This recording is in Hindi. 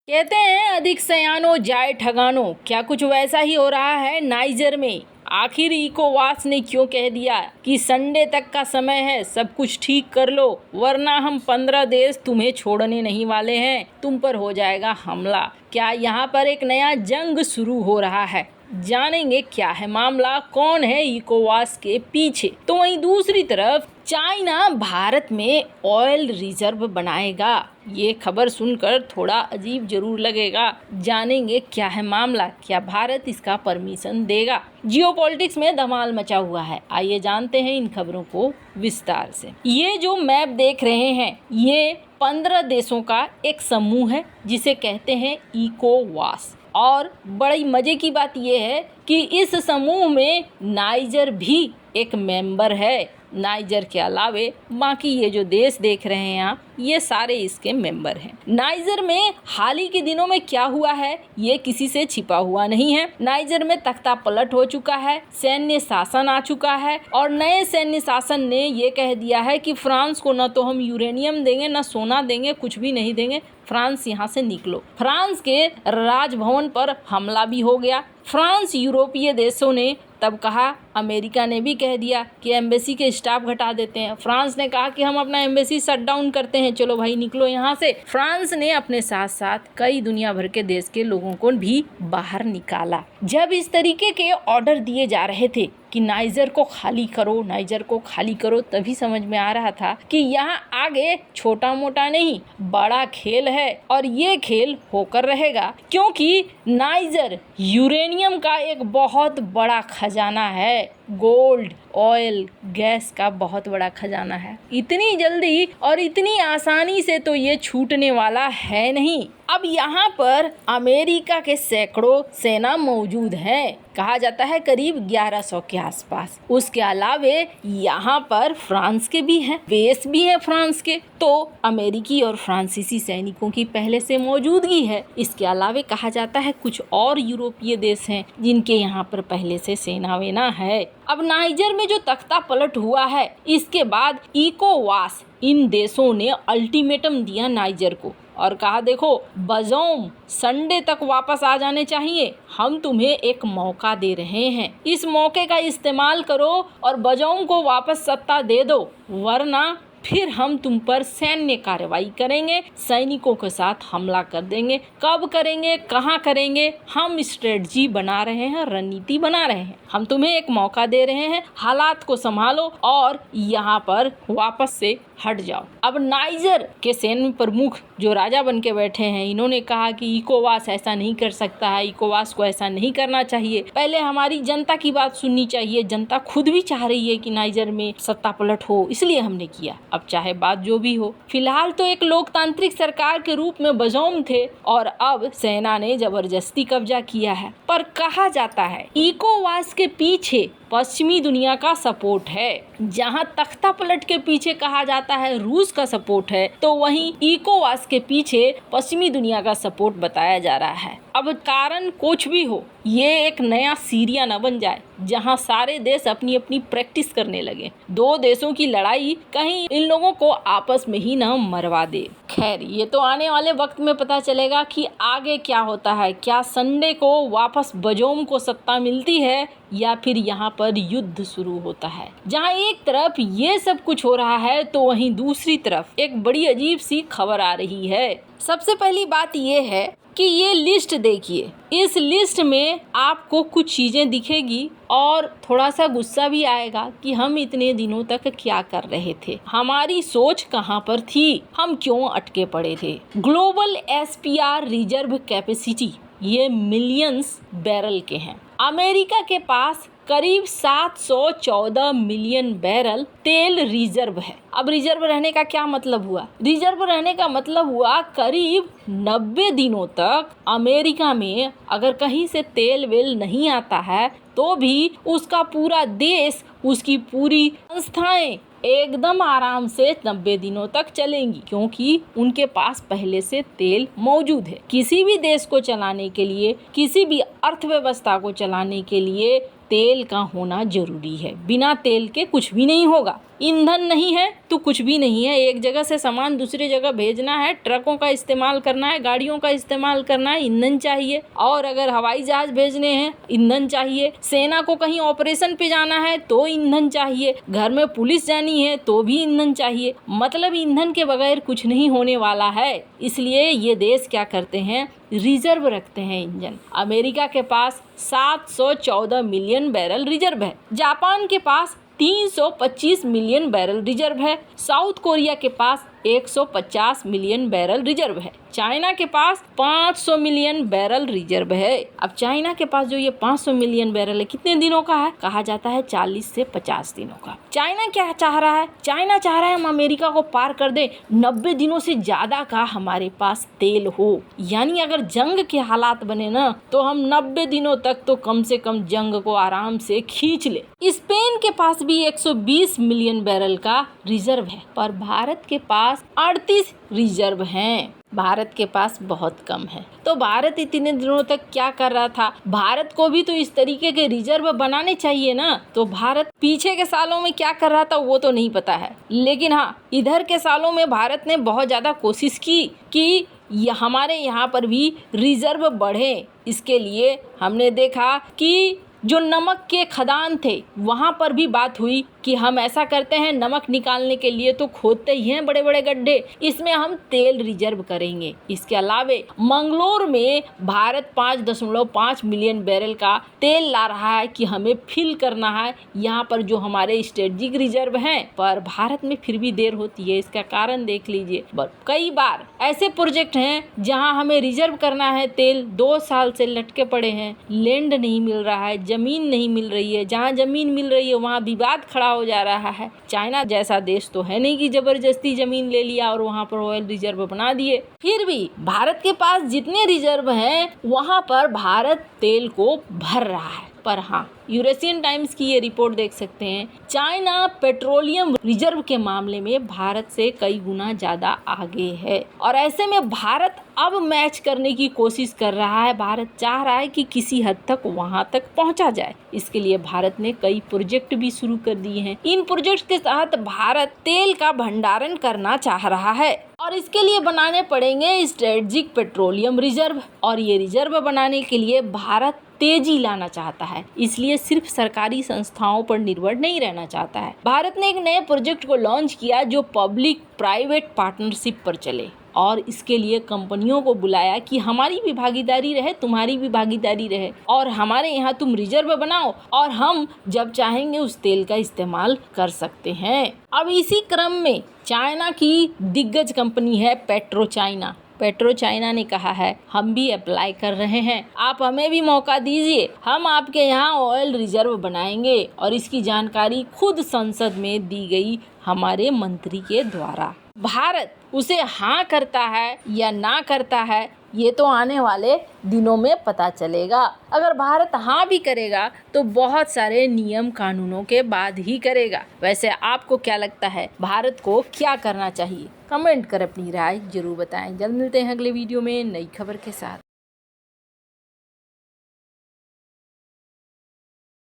कहते हैं अधिक सयानो जाए ठगानो। क्या कुछ वैसा ही हो रहा है नाइजर में। आखिर इकोवास ने क्यों कह दिया कि संडे तक का समय है, सब कुछ ठीक कर लो, वरना हम 15 देश तुम्हें छोड़ने नहीं वाले हैं, तुम पर हो जाएगा हमला। क्या यहाँ पर एक नया जंग शुरू हो रहा है? जानेंगे क्या है मामला, कौन है इकोवास के पीछे। तो वहीं दूसरी तरफ चाइना भारत में ऑयल रिजर्व बनाएगा। ये खबर सुनकर थोड़ा अजीब जरूर लगेगा। जानेंगे क्या है मामला, क्या भारत इसका परमिशन देगा। जियोपॉलिटिक्स में धमाल मचा हुआ है। आइए जानते हैं इन खबरों को विस्तार से। ये जो मैप देख रहे हैं, ये 15 देशों का एक समूह है जिसे कहते हैं इकोवास। और बड़ी मजे की बात यह है कि इस समूह में नाइजर भी एक मेंबर है। नाइजर के अलावे बाकी ये जो देश देख रहे हैं आप, ये सारे इसके मेंबर हैं। नाइजर में हाल ही के दिनों में क्या हुआ है, ये किसी से छिपा हुआ नहीं है। नाइजर में तख्ता पलट हो चुका है, सैन्य शासन आ चुका है और नए सैन्य शासन ने ये कह दिया है कि फ्रांस को न तो हम यूरेनियम देंगे, न सोना देंगे, कुछ भी नहीं देंगे, फ्रांस यहाँ से निकलो। फ्रांस के राजभवन पर हमला भी हो गया। फ्रांस यूरोपीय देशों ने तब कहा, अमेरिका ने भी कह दिया कि एम्बेसी के स्टाफ घटा देते हैं। फ्रांस ने कहा कि हम अपना एम्बेसी शट डाउन करते हैं, चलो भाई निकलो यहाँ से। फ्रांस ने अपने साथ साथ कई दुनिया भर के देश के लोगों को भी बाहर निकाला। जब इस तरीके के ऑर्डर दिए जा रहे थे कि नाइजर को खाली करो, नाइजर को खाली करो, तभी समझ में आ रहा था कि यहाँ आगे छोटा मोटा नहीं, बड़ा खेल है और ये खेल होकर रहेगा, क्योंकि नाइजर यूरेनियम का एक बहुत बड़ा खजाना है। गोल्ड, ऑयल, गैस का बहुत बड़ा खजाना है। इतनी जल्दी और इतनी आसानी से तो ये छूटने वाला है नहीं। अब यहाँ पर अमेरिका के सैकड़ों सेना मौजूद है, कहा जाता है करीब 1100 के आसपास। उसके अलावे यहाँ पर फ्रांस के भी हैं, बेस भी है फ्रांस के, तो अमेरिकी और फ्रांसीसी सैनिकों की पहले से मौजूदगी है। इसके अलावे कहा जाता है कुछ और यूरोपीय देश हैं जिनके यहाँ पर पहले से सेना वेना है। अब नाइजर में जो तख्ता पलट हुआ है, इसके बाद इकोवास इन देशों ने अल्टीमेटम दिया नाइजर को और कहा, देखो बजौम संडे तक वापस आ जाने चाहिए, हम तुम्हें एक मौका दे रहे हैं, इस मौके का इस्तेमाल करो और बजौम को वापस सत्ता दे दो, वरना फिर हम तुम पर सैन्य कार्रवाई करेंगे, सैनिकों के साथ हमला कर देंगे। कब करेंगे, कहाँ करेंगे, हम स्ट्रेटजी बना रहे हैं, रणनीति बना रहे हैं। हम तुम्हें एक मौका दे रहे हैं, हालात को संभालो और यहाँ पर वापस से हट जाओ। अब नाइजर के सैन्य प्रमुख जो राजा बन के बैठे हैं, इन्होंने कहा कि इकोवास ऐसा नहीं कर सकता है, इकोवास को ऐसा नहीं करना चाहिए, पहले हमारी जनता की बात सुननी चाहिए। जनता खुद भी चाह रही है कि नाइजर में सत्ता पलट हो, इसलिए हमने किया। अब चाहे बात जो भी हो, फिलहाल तो एक लोकतांत्रिक सरकार के रूप में बजौम थे और अब सेना ने जबरदस्ती कब्जा किया है। पर कहा जाता है इकोवास के पीछे पश्चिमी दुनिया का सपोर्ट है। जहां तख्ता पलट के पीछे कहा जाता है रूस का सपोर्ट है, तो वहीं इकोवास के पीछे पश्चिमी दुनिया का सपोर्ट बताया जा रहा है। अब कारण कुछ भी हो, ये एक नया सीरिया न बन जाए जहां सारे देश अपनी अपनी प्रैक्टिस करने लगे। दो देशों की लड़ाई कहीं इन लोगों को आपस में ही न मरवा दे। खैर, ये तो आने वाले वक्त में पता चलेगा कि आगे क्या होता है। क्या संडे को वापस बजौम को सत्ता मिलती है या फिर यहाँ पर युद्ध शुरू होता है। जहाँ एक तरफ ये सब कुछ हो रहा है, तो वहीं दूसरी तरफ एक बड़ी अजीब सी खबर आ रही है। सबसे पहली बात ये है कि ये लिस्ट देखिए, इस लिस्ट में आपको कुछ चीजें दिखेगी और थोड़ा सा गुस्सा भी आएगा कि हम इतने दिनों तक क्या कर रहे थे, हमारी सोच कहाँ पर थी, हम क्यों अटके पड़े थे। ग्लोबल एसपीआर रिजर्व कैपेसिटी ये मिलियंस बैरल के हैं। अमेरिका के पास करीब 714 मिलियन बैरल तेल रिजर्व है। अब रिजर्व रहने का क्या मतलब हुआ? रिजर्व रहने का मतलब हुआ करीब 90 दिनों तक अमेरिका में अगर कहीं से तेल वेल नहीं आता है, तो भी उसका पूरा देश, उसकी पूरी संस्थाएं एकदम आराम से 90 दिनों तक चलेंगी, क्योंकि उनके पास पहले से तेल मौजूद है। किसी भी देश को चलाने के लिए, किसी भी अर्थव्यवस्था को चलाने के लिए तेल का होना जरूरी है। बिना तेल के कुछ भी नहीं होगा। ईंधन नहीं है तो कुछ भी नहीं है। एक जगह से सामान दूसरी जगह भेजना है, ट्रकों का इस्तेमाल करना है, गाड़ियों का इस्तेमाल करना है, ईंधन चाहिए। और अगर हवाई जहाज भेजने हैं, ईंधन चाहिए। सेना को कहीं ऑपरेशन पे जाना है तो ईंधन चाहिए। घर में पुलिस जानी है तो भी ईंधन चाहिए। मतलब ईंधन के बगैर कुछ नहीं होने वाला है। इसलिए ये देश क्या करते हैं, रिजर्व रखते हैं इंजन। अमेरिका के पास 714 मिलियन बैरल रिजर्व है। जापान के पास 325 मिलियन बैरल रिजर्व है। साउथ कोरिया के पास 150 मिलियन बैरल रिजर्व है। चाइना के पास 500 मिलियन बैरल रिजर्व है। अब चाइना के पास जो ये 500 मिलियन बैरल है, कितने दिनों का है? कहा जाता है 40 से 50 दिनों का। चाइना क्या चाह रहा है? चाइना चाह रहा है हम अमेरिका को पार कर दे, 90 दिनों से ज्यादा का हमारे पास तेल हो। यानी अगर जंग के हालात बने ना, तो हम 90 दिनों तक तो कम से कम जंग को आराम से खींच ले। स्पेन के पास भी 120 मिलियन बैरल का रिजर्व है, पर भारत के पास 38 रिजर्व हैं। भारत के पास बहुत कम है। तो भारत इतने दिनों तक क्या कर रहा था? भारत को भी तो इस तरीके के रिजर्व बनाने चाहिए ना। तो भारत पीछे के सालों में क्या कर रहा था वो तो नहीं पता है, लेकिन हाँ, इधर के सालों में भारत ने बहुत ज्यादा कोशिश की कि हमारे यहाँ पर भी रिजर्व बढ़े। इसके लिए हमने देखा कि जो नमक के खदान थे वहाँ पर भी बात हुई कि हम ऐसा करते हैं, नमक निकालने के लिए तो खोदते ही हैं बड़े बड़े गड्ढे, इसमें हम तेल रिजर्व करेंगे। इसके अलावे मंगलोर में भारत 5.5 मिलियन बैरल का तेल ला रहा है कि हमें फिल करना है यहाँ पर जो हमारे स्ट्रेटेजिक रिजर्व हैं, पर भारत में फिर भी देर होती है। इसका कारण देख लीजिए। कई बार ऐसे प्रोजेक्ट हैं जहाँ हमें रिजर्व करना है तेल, 2 साल से लटके पड़े हैं, लैंड नहीं मिल रहा है, जमीन नहीं मिल रही है। जहाँ जमीन मिल रही है वहाँ विवाद खड़ा हो जा रहा है। चाइना जैसा देश तो है नहीं कि जबरदस्ती जमीन ले लिया और वहाँ पर ऑयल रिजर्व बना दिए। फिर भी भारत के पास जितने रिजर्व हैं वहाँ पर भारत तेल को भर रहा है। पर हाँ, यूरेशियन टाइम्स की ये रिपोर्ट देख सकते हैं, चाइना पेट्रोलियम रिजर्व के मामले में भारत से कई गुना ज्यादा आगे है। और ऐसे में भारत अब मैच करने की कोशिश कर रहा है। भारत चाह रहा है कि किसी हद तक वहां तक पहुंचा जाए। इसके लिए भारत ने कई प्रोजेक्ट भी शुरू कर दिए हैं। इन प्रोजेक्ट के तहत भारत तेल का भंडारण करना चाह रहा है और इसके लिए बनाने पड़ेंगे स्ट्रेटेजिक पेट्रोलियम रिजर्व। और ये रिजर्व बनाने के लिए भारत तेजी लाना चाहता है, इसलिए सिर्फ सरकारी संस्थाओं पर निर्भर नहीं रहना चाहता है। भारत ने एक नए प्रोजेक्ट को लॉन्च किया जो पब्लिक प्राइवेट पार्टनरशिप पर चले, और इसके लिए कंपनियों को बुलाया कि हमारी भी भागीदारी रहे, तुम्हारी भी भागीदारी रहे, और हमारे यहाँ तुम रिजर्व बनाओ और हम जब चाहेंगे उस तेल का इस्तेमाल कर सकते हैं। अब इसी क्रम में चाइना की दिग्गज कंपनी है पेट्रो चाइना ने कहा है हम भी अप्लाई कर रहे हैं, आप हमें भी मौका दीजिए, हम आपके यहाँ ऑयल रिजर्व बनाएंगे। और इसकी जानकारी खुद संसद में दी गई हमारे मंत्री के द्वारा। भारत उसे हाँ करता है या ना करता है ये तो आने वाले दिनों में पता चलेगा। अगर भारत हाँ भी करेगा तो बहुत सारे नियम कानूनों के बाद ही करेगा। वैसे आपको क्या लगता है, भारत को क्या करना चाहिए? कमेंट कर अपनी राय जरूर बताएं। जल्द मिलते हैं अगले वीडियो में नई खबर के साथ।